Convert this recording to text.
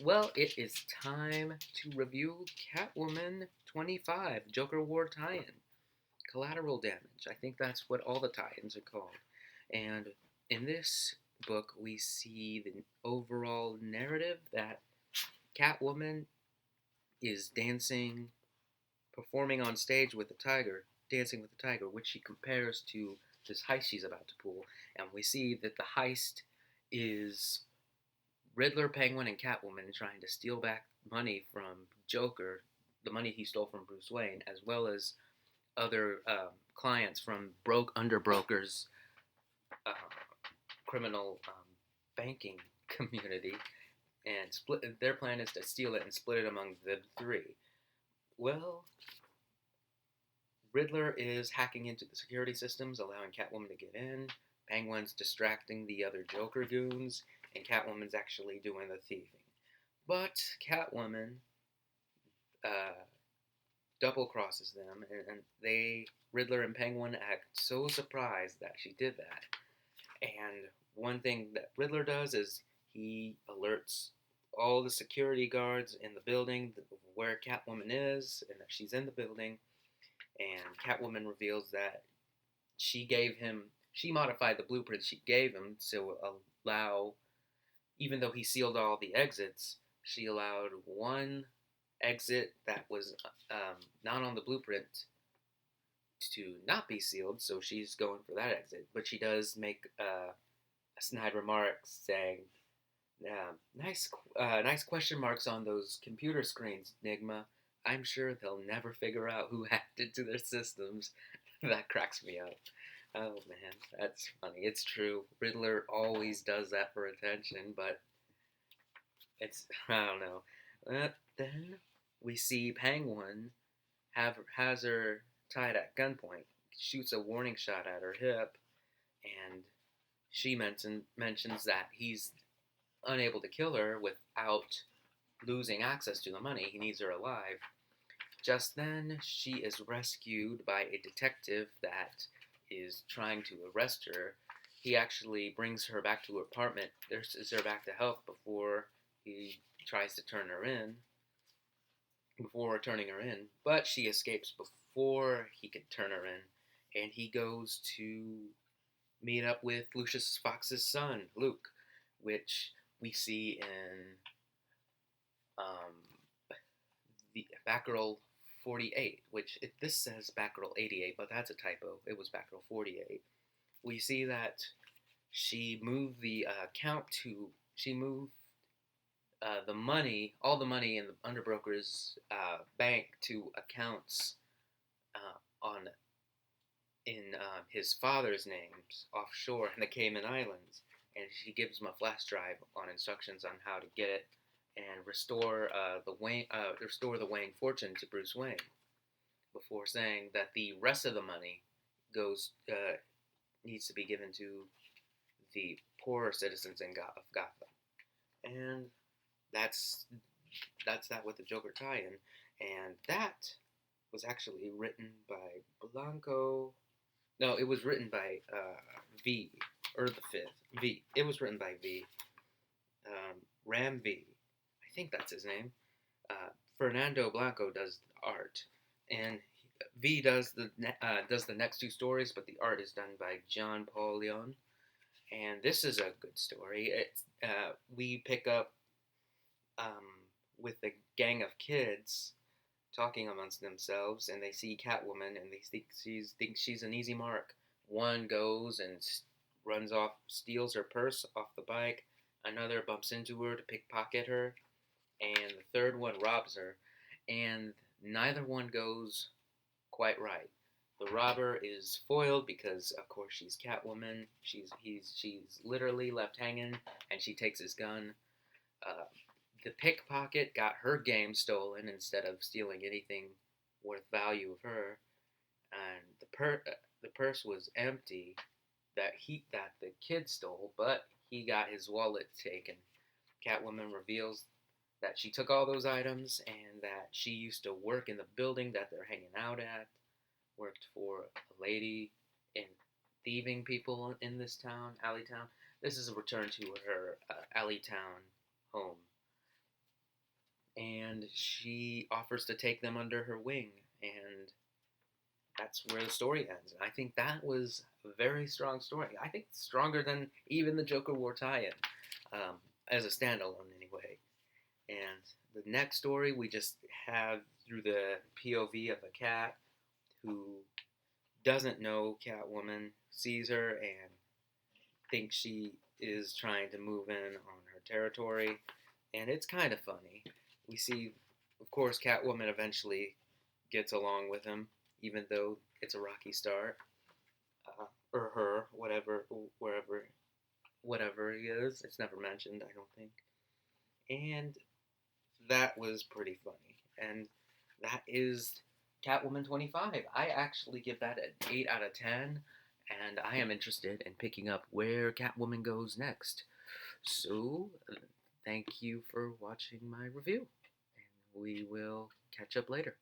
Well, it is time to review Catwoman 25, Joker War tie-in, Collateral Damage. I think that's what all the tie-ins are called. And in this book, we see the overall narrative that Catwoman is dancing, performing on stage with the tiger, dancing with the tiger, which she compares to this heist she's about to pull. And we see that the heist is Riddler, Penguin, and Catwoman trying to steal back money from Joker, the money he stole from Bruce Wayne, as well as other clients from broke underbrokers, uh, criminal banking community, and split. Their plan is to steal it and split it among the three. Well, Riddler is hacking into the security systems, allowing Catwoman to get in. Penguin's distracting the other Joker goons, and Catwoman's actually doing the thieving. But Catwoman uh, double crosses them, and they Riddler and Penguin act so surprised that she did that. And one thing that Riddler does is he alerts all the security guards in the building where Catwoman is and that she's in the building. And Catwoman reveals that she modified the blueprint she gave him to allow, even though he sealed all the exits, she allowed one exit that was not on the blueprint to not be sealed, so she's going for that exit. But she does make a snide remark saying, nice question marks on those computer screens, Nigma. I'm sure they'll never figure out who hacked into their systems." That cracks me up. Oh man, that's funny. It's true. Riddler always does that for attention, but it's I don't know. Then we see Penguin has her tied at gunpoint, shoots a warning shot at her hip, and she mentions that he's unable to kill her without losing access to the money. He needs her alive. Just then, she is rescued by a detective that is trying to arrest her. He actually brings her back to her apartment, nurses her back to health before he tries to turn her in, before turning her in, but she escapes before he can turn her in, and he goes to meet up with Lucius Fox's son, Luke, which we see in um, the Batgirl 48, which this says Batgirl 88, but that's a typo. It was Batgirl 48. We see that she moved the account to she moved the money, all the money in the underbroker's bank to accounts on in his father's names offshore in the Cayman Islands, and she gives him a flash drive on instructions on how to get it and restore the Wayne fortune to Bruce Wayne. Before saying that the rest of the money goes needs to be given to the poorer citizens of Gotham, and that's that's that with the Joker tie-in, and that was actually written by Blanco. No, it was written by V, or the fifth V. It was written by V. Ram V. I think that's his name. Fernando Blanco does the art, and V does the next two stories, but the art is done by John Paul Leon. And this is a good story. We pick up with a gang of kids talking amongst themselves, and they see Catwoman, and they think she's an easy mark. One goes and runs off, steals her purse off the bike. Another bumps into her to pickpocket her, and the third one robs her. And neither one goes quite right. The robber is foiled because, of course, she's Catwoman. She's literally left hanging, and she takes his gun. Uh, the pickpocket got her game stolen instead of stealing anything worth value of her, and the purse was empty that the kid stole, but he got his wallet taken. Catwoman reveals that she took all those items and that she used to work in the building that they're hanging out at, worked for a lady in thieving people in this town, Alley Town. This is a return to her Alley Town home. and she offers to take them under her wing, and that's where the story ends. And I think that was a very strong story. I think stronger than even the Joker War tie-in, as a standalone anyway. And the next story we just have through the POV of a cat who doesn't know Catwoman, sees her, and thinks she is trying to move in on her territory. And it's kind of funny. We see, of course, Catwoman eventually gets along with him, even though it's a rocky start. Or her, wherever, whatever he is. It's never mentioned, I don't think. And that was pretty funny. And that is Catwoman 25. I actually give that an 8 out of 10, and I am interested in picking up where Catwoman goes next. So, thank you for watching my review, and we will catch up later.